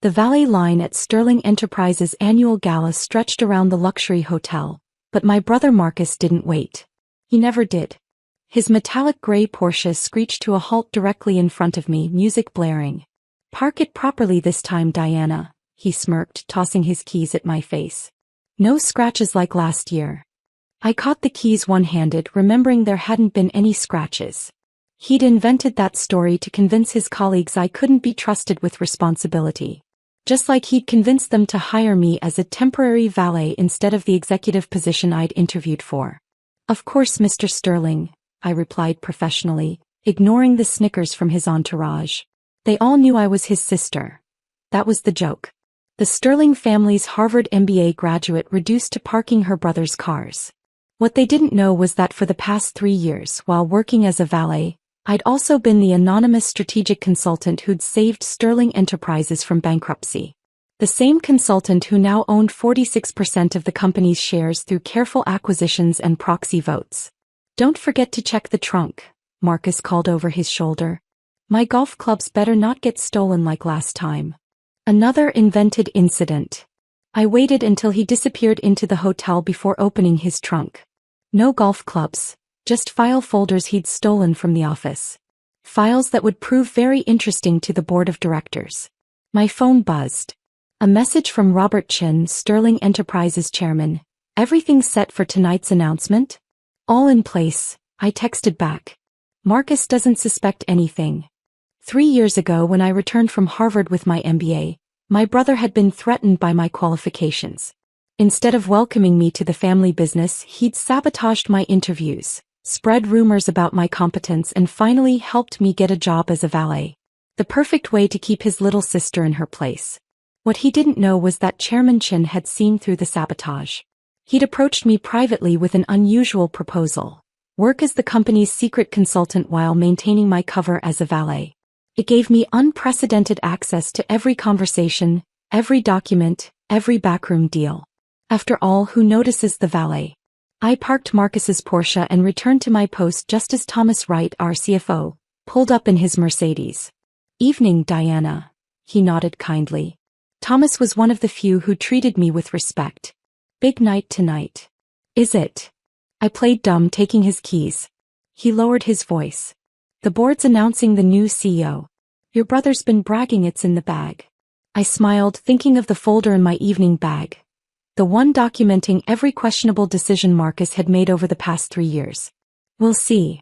The valet line at Sterling Enterprises' annual gala stretched around the luxury hotel, but my brother Marcus didn't wait. He never did. His metallic gray Porsche screeched to a halt directly in front of me, music blaring. "Park it properly this time, Diana," he smirked, tossing his keys at my face. "No scratches like last year." I caught the keys one-handed, remembering there hadn't been any scratches. He'd invented that story to convince his colleagues I couldn't be trusted with responsibility. Just like he'd convinced them to hire me as a temporary valet instead of the executive position I'd interviewed for. "Of course, Mr. Sterling," I replied professionally, ignoring the snickers from his entourage. They all knew I was his sister. That was the joke. The Sterling family's Harvard MBA graduate reduced to parking her brother's cars. What they didn't know was that for the past 3 years, while working as a valet, I'd also been the anonymous strategic consultant who'd saved Sterling Enterprises from bankruptcy. The same consultant who now owned 46% of the company's shares through careful acquisitions and proxy votes. "Don't forget to check the trunk," Marcus called over his shoulder. "My golf clubs better not get stolen like last time." Another invented incident. I waited until he disappeared into the hotel before opening his trunk. No golf clubs, just file folders he'd stolen from the office. Files that would prove very interesting to the board of directors. My phone buzzed. A message from Robert Chin, Sterling Enterprises chairman. "Everything's set for tonight's announcement?" "All in place," I texted back. Marcus doesn't suspect anything. 3 years ago, when I returned from Harvard with my MBA, my brother had been threatened by my qualifications. Instead of welcoming me to the family business, he'd sabotaged my interviews, spread rumors about my competence, and finally helped me get a job as a valet. The perfect way to keep his little sister in her place. What he didn't know was that Chairman Chin had seen through the sabotage. He'd approached me privately with an unusual proposal. Work as the company's secret consultant while maintaining my cover as a valet. It gave me unprecedented access to every conversation, every document, every backroom deal. After all, who notices the valet? I parked Marcus's Porsche and returned to my post just as Thomas Wright, our CFO, pulled up in his Mercedes. "Evening, Diana." He nodded kindly. Thomas was one of the few who treated me with respect. "Big night tonight." "Is it?" I played dumb, taking his keys. He lowered his voice. "The board's announcing the new CEO. Your brother's been bragging it's in the bag." I smiled, thinking of the folder in my evening bag. The one documenting every questionable decision Marcus had made over the past 3 years. "We'll see."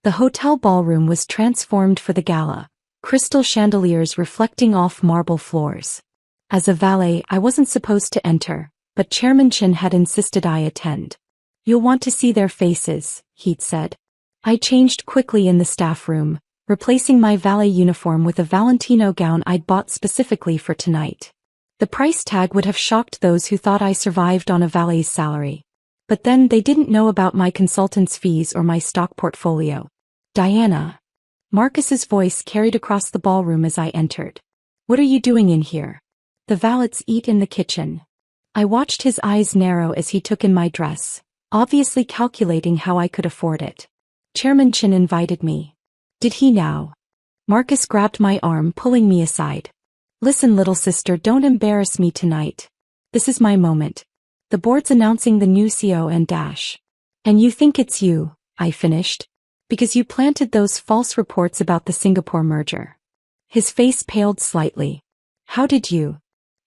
The hotel ballroom was transformed for the gala, crystal chandeliers reflecting off marble floors. As a valet, I wasn't supposed to enter, but Chairman Chin had insisted I attend. "You'll want to see their faces," he'd said. I changed quickly in the staff room, replacing my valet uniform with a Valentino gown I'd bought specifically for tonight. The price tag would have shocked those who thought I survived on a valet's salary. But then they didn't know about my consultant's fees or my stock portfolio. "Diana." Marcus's voice carried across the ballroom as I entered. "What are you doing in here?" "The valets eat in the kitchen." I watched his eyes narrow as he took in my dress, obviously calculating how I could afford it. "Chairman Chin invited me." "Did he now?" Marcus grabbed my arm, pulling me aside. "Listen, little sister, don't embarrass me tonight. This is my moment. The board's announcing the new CEO and dash. And you think it's you," I finished. "Because you planted those false reports about the Singapore merger." His face paled slightly. "How did you?"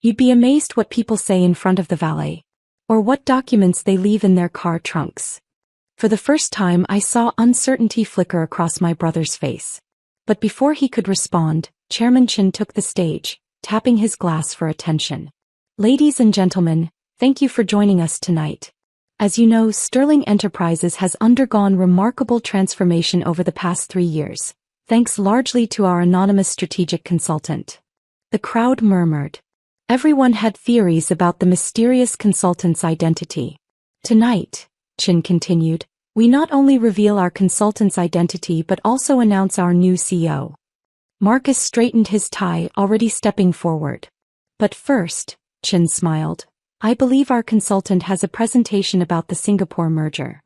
"You'd be amazed what people say in front of the valet. Or what documents they leave in their car trunks." For the first time, I saw uncertainty flicker across my brother's face. But before he could respond, Chairman Chin took the stage, tapping his glass for attention. "Ladies and gentlemen, thank you for joining us tonight. As you know, Sterling Enterprises has undergone remarkable transformation over the past 3 years, thanks largely to our anonymous strategic consultant." The crowd murmured. Everyone had theories about the mysterious consultant's identity. "Tonight," Chin continued, "we not only reveal our consultant's identity but also announce our new CEO." Marcus straightened his tie, already stepping forward. "But first," Chin smiled, "I believe our consultant has a presentation about the Singapore merger."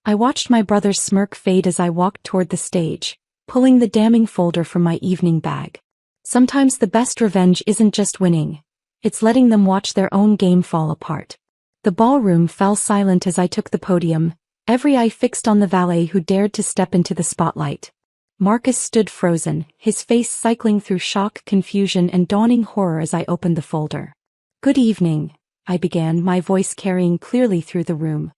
I watched my brother's smirk fade as I walked toward the stage, pulling the damning folder from my evening bag. Sometimes the best revenge isn't just winning. It's letting them watch their own game fall apart. The ballroom fell silent as I took the podium, every eye fixed on the valet who dared to step into the spotlight. Marcus stood frozen, his face cycling through shock, confusion, and dawning horror as I opened the folder. "Good evening," I began, my voice carrying clearly through the room.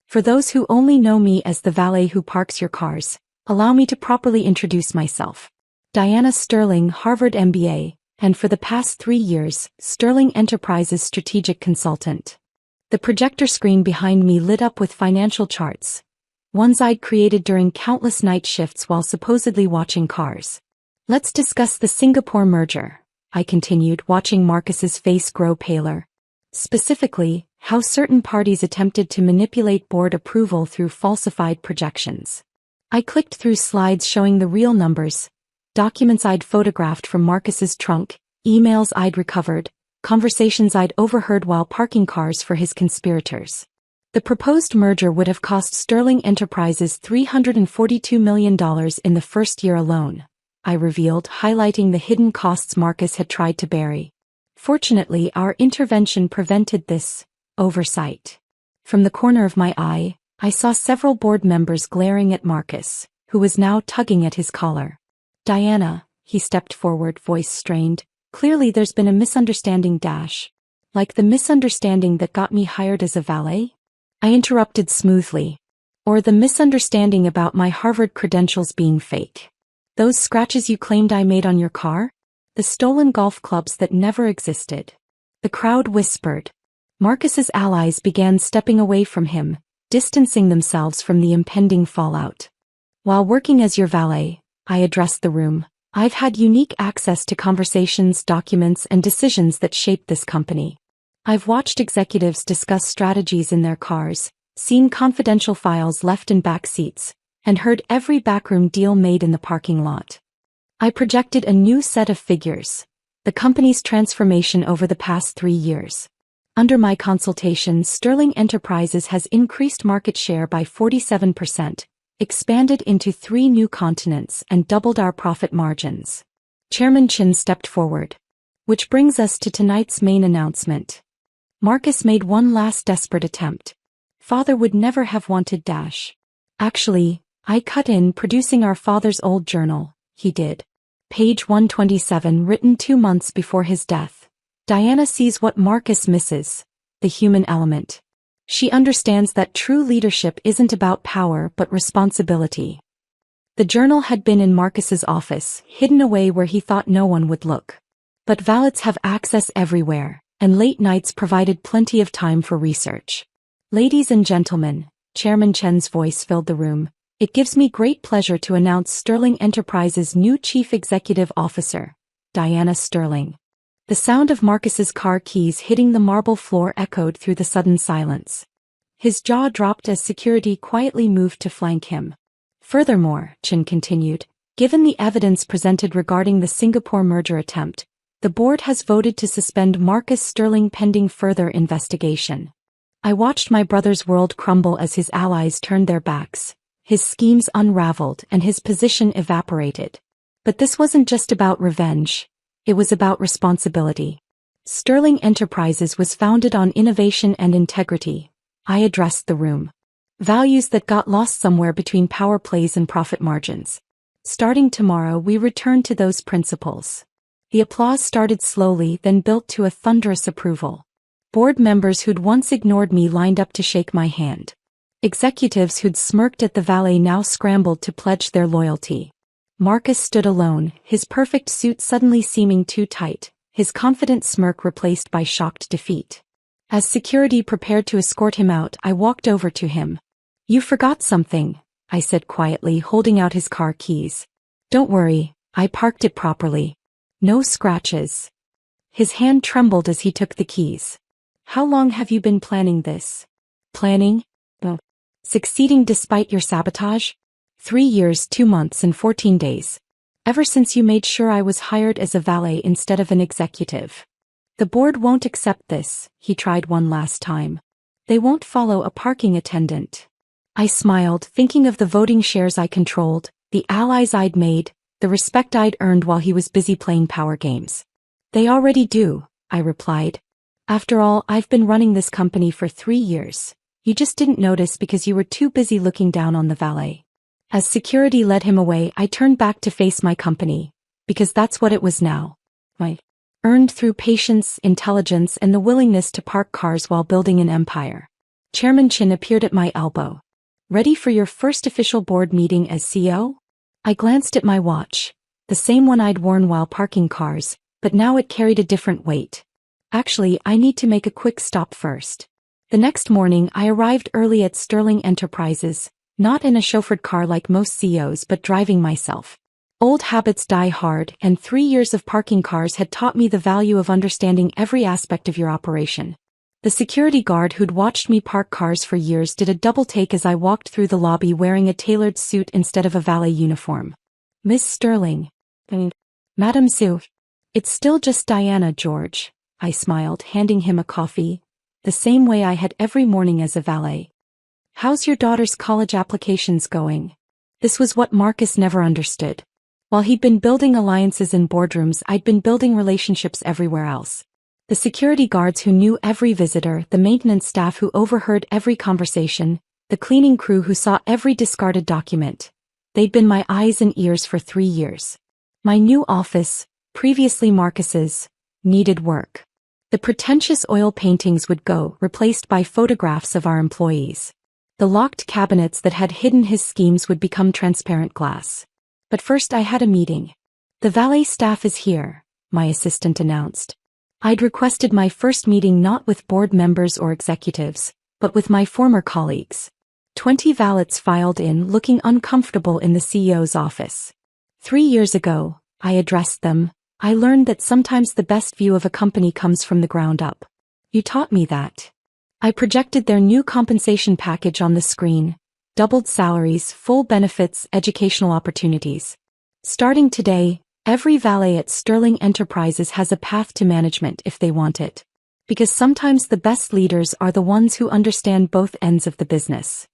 "For those who only know me as the valet who parks your cars, allow me to properly introduce myself. Diana Sterling, Harvard MBA, and for the past 3 years, Sterling Enterprises strategic consultant." The projector screen behind me lit up with financial charts, ones I'd created during countless night shifts while supposedly watching cars. "Let's discuss the Singapore merger," I continued, watching Marcus's face grow paler. "Specifically, how certain parties attempted to manipulate board approval through falsified projections." I clicked through slides showing the real numbers, documents I'd photographed from Marcus's trunk, emails I'd recovered, conversations I'd overheard while parking cars for his conspirators. The proposed merger would have cost Sterling Enterprises $342 million in the first year alone, I revealed, highlighting the hidden costs Marcus had tried to bury. Fortunately, our intervention prevented this oversight. From the corner of my eye, I saw several board members glaring at Marcus, who was now tugging at his collar. "Diana," he stepped forward, voice strained, "clearly there's been a misunderstanding dash. Like the misunderstanding that got me hired as a valet?" I interrupted smoothly. "Or the misunderstanding about my Harvard credentials being fake. Those scratches you claimed I made on your car? The stolen golf clubs that never existed." The crowd whispered. Marcus's allies began stepping away from him, distancing themselves from the impending fallout. "While working as your valet," I addressed the room, "I've had unique access to conversations, documents, and decisions that shaped this company. I've watched executives discuss strategies in their cars, seen confidential files left in back seats, and heard every backroom deal made in the parking lot. I projected a new set of figures, the company's transformation over the past 3 years. Under my consultation, Sterling Enterprises has increased market share by 47%, expanded into 3 new continents, and doubled our profit margins." Chairman Chin stepped forward. "Which brings us to tonight's main announcement." Marcus made one last desperate attempt. "Father would never have wanted dash." "Actually," I cut in, producing our father's old journal, "he did. Page 127, written 2 months before his death. Diana sees what Marcus misses, the human element. She understands that true leadership isn't about power but responsibility." The journal had been in Marcus's office, hidden away where he thought no one would look. But valets have access everywhere, and late nights provided plenty of time for research. "Ladies and gentlemen," Chairman Chen's voice filled the room, "it gives me great pleasure to announce Sterling Enterprises' new Chief Executive Officer, Diana Sterling." The sound of Marcus's car keys hitting the marble floor echoed through the sudden silence. His jaw dropped as security quietly moved to flank him. "Furthermore," Chin continued, "given the evidence presented regarding the Singapore merger attempt, the board has voted to suspend Marcus Sterling pending further investigation." I watched my brother's world crumble as his allies turned their backs, his schemes unraveled, and his position evaporated. But this wasn't just about revenge. It was about responsibility. Sterling Enterprises was founded on innovation and integrity. I addressed the room. Values that got lost somewhere between power plays and profit margins. Starting tomorrow, we return to those principles. The applause started slowly, then built to a thunderous approval. Board members who'd once ignored me lined up to shake my hand. Executives who'd smirked at the valet now scrambled to pledge their loyalty. Marcus stood alone, his perfect suit suddenly seeming too tight, his confident smirk replaced by shocked defeat. As security prepared to escort him out, I walked over to him. "You forgot something," I said quietly, holding out his car keys. "Don't worry, I parked it properly. No scratches." His hand trembled as he took the keys. "How long have you been planning this?" "Planning? Succeeding despite your sabotage? 3 years, 2 months, and 14 days. Ever since you made sure I was hired as a valet instead of an executive." "The board won't accept this," he tried one last time. "They won't follow a parking attendant." I smiled, thinking of the voting shares I controlled, the allies I'd made, the respect I'd earned while he was busy playing power games. They already do, I replied. After all, I've been running this company for 3 years. You just didn't notice because you were too busy looking down on the valet. As security led him away, I turned back to face my company, because that's what it was now. I earned through patience, intelligence, and the willingness to park cars while building an empire. Chairman Chin appeared at my elbow. Ready for your first official board meeting as CEO? I glanced at my watch, the same one I'd worn while parking cars, but now it carried a different weight. Actually, I need to make a quick stop first. The next morning, I arrived early at Sterling Enterprises, not in a chauffeured car like most CEOs but driving myself. Old habits die hard, and 3 years of parking cars had taught me the value of understanding every aspect of your operation. The security guard who'd watched me park cars for years did a double take as I walked through the lobby wearing a tailored suit instead of a valet uniform. Miss Sterling. Madam Sue. It's still just Diana, George, I smiled, handing him a coffee, the same way I had every morning as a valet. How's your daughter's college applications going? This was what Marcus never understood. While he'd been building alliances in boardrooms, I'd been building relationships everywhere else. The security guards who knew every visitor, the maintenance staff who overheard every conversation, the cleaning crew who saw every discarded document. They'd been my eyes and ears for 3 years. My new office, previously Marcus's, needed work. The pretentious oil paintings would go, replaced by photographs of our employees. The locked cabinets that had hidden his schemes would become transparent glass. But first I had a meeting. The valet staff is here, my assistant announced. I'd requested my first meeting not with board members or executives, but with my former colleagues. 20 valets filed in, looking uncomfortable in the CEO's office. 3 years ago, I addressed them. I learned that sometimes the best view of a company comes from the ground up. You taught me that. I projected their new compensation package on the screen. Doubled salaries, full benefits, educational opportunities. Starting today, every valet at Sterling Enterprises has a path to management if they want it. Because sometimes the best leaders are the ones who understand both ends of the business.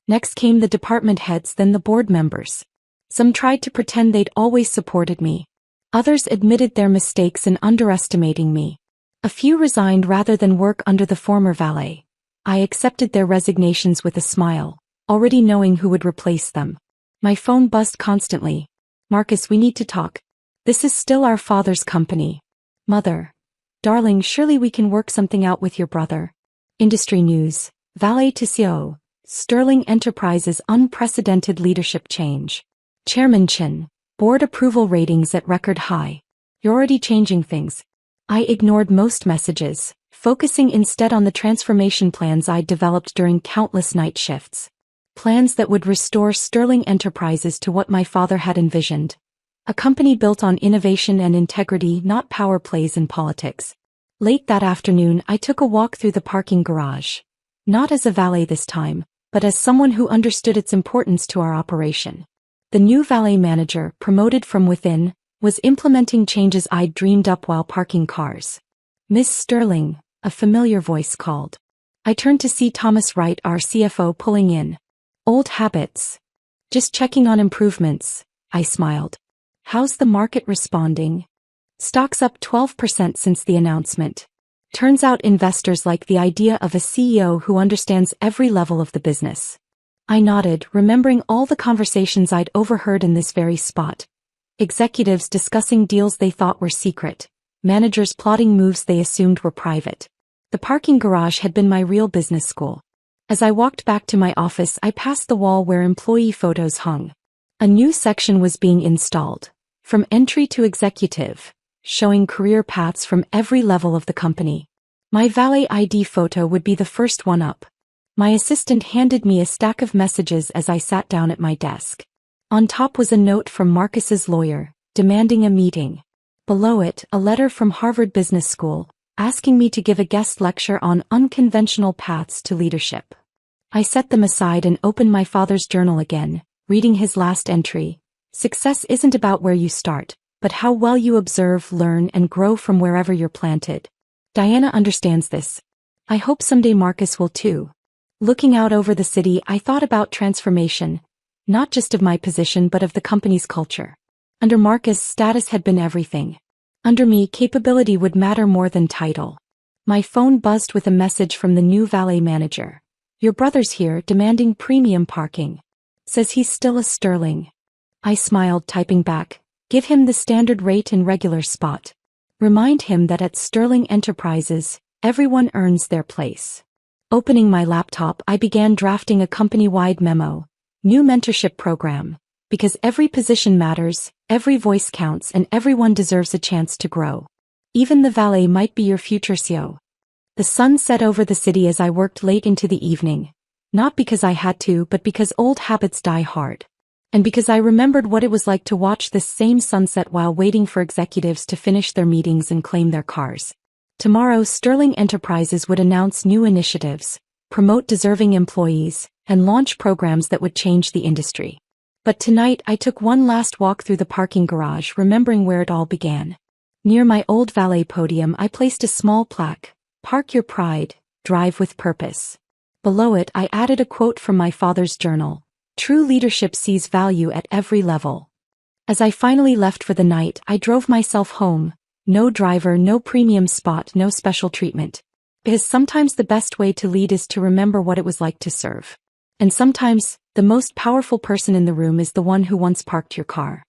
Next came the department heads, then the board members. Some tried to pretend they'd always supported me. Others admitted their mistakes and underestimating me. A few resigned rather than work under the former valet. I accepted their resignations with a smile, already knowing who would replace them. My phone buzzed constantly. Marcus, we need to talk. This is still our father's company. Mother. Darling, surely we can work something out with your brother. Industry news. Valet to CEO. Sterling Enterprises unprecedented leadership change. Chairman Chin. Board approval ratings at record high. You're already changing things. I ignored most messages, focusing instead on the transformation plans I'd developed during countless night shifts. Plans that would restore Sterling Enterprises to what my father had envisioned. A company built on innovation and integrity, not power plays and politics. Late that afternoon, I took a walk through the parking garage. Not as a valet this time, but as someone who understood its importance to our operation. The new valet manager, promoted from within, was implementing changes I'd dreamed up while parking cars. Miss Sterling, a familiar voice called. I turned to see Thomas Wright, our CFO, pulling in. Old habits. Just checking on improvements, I smiled. How's the market responding? Stocks up 12% since the announcement. Turns out investors like the idea of a CEO who understands every level of the business. I nodded, remembering all the conversations I'd overheard in this very spot. Executives discussing deals they thought were secret. Managers plotting moves they assumed were private. The parking garage had been my real business school. As I walked back to my office, I passed the wall where employee photos hung. A new section was being installed. From entry to executive, showing career paths from every level of the company. My valet ID photo would be the first one up. My assistant handed me a stack of messages as I sat down at my desk. On top was a note from Marcus's lawyer, demanding a meeting. Below it, a letter from Harvard Business School, asking me to give a guest lecture on unconventional paths to leadership. I set them aside and opened my father's journal again, reading his last entry. Success isn't about where you start, but how well you observe, learn, and grow from wherever you're planted. Diana understands this. I hope someday Marcus will too. Looking out over the city, I thought about transformation, not just of my position but of the company's culture. Under Marcus, status had been everything. Under me, capability would matter more than title. My phone buzzed with a message from the new valet manager. Your brother's here, demanding premium parking. Says he's still a Sterling. I smiled, typing back. Give him the standard rate in regular spot. Remind him that at Sterling Enterprises, everyone earns their place. Opening my laptop, I began drafting a company-wide memo. New mentorship program. Because every position matters, every voice counts, and everyone deserves a chance to grow. Even the valet might be your future CEO. The sun set over the city as I worked late into the evening. Not because I had to, but because old habits die hard. And because I remembered what it was like to watch this same sunset while waiting for executives to finish their meetings and claim their cars. Tomorrow, Sterling Enterprises would announce new initiatives, promote deserving employees, and launch programs that would change the industry. But tonight, I took one last walk through the parking garage, remembering where it all began. Near my old valet podium, I placed a small plaque. Park your pride, drive with purpose. Below it, I added a quote from my father's journal. True leadership sees value at every level. As I finally left for the night, I drove myself home. No driver, no premium spot, no special treatment. Because sometimes the best way to lead is to remember what it was like to serve. And sometimes, the most powerful person in the room is the one who once parked your car.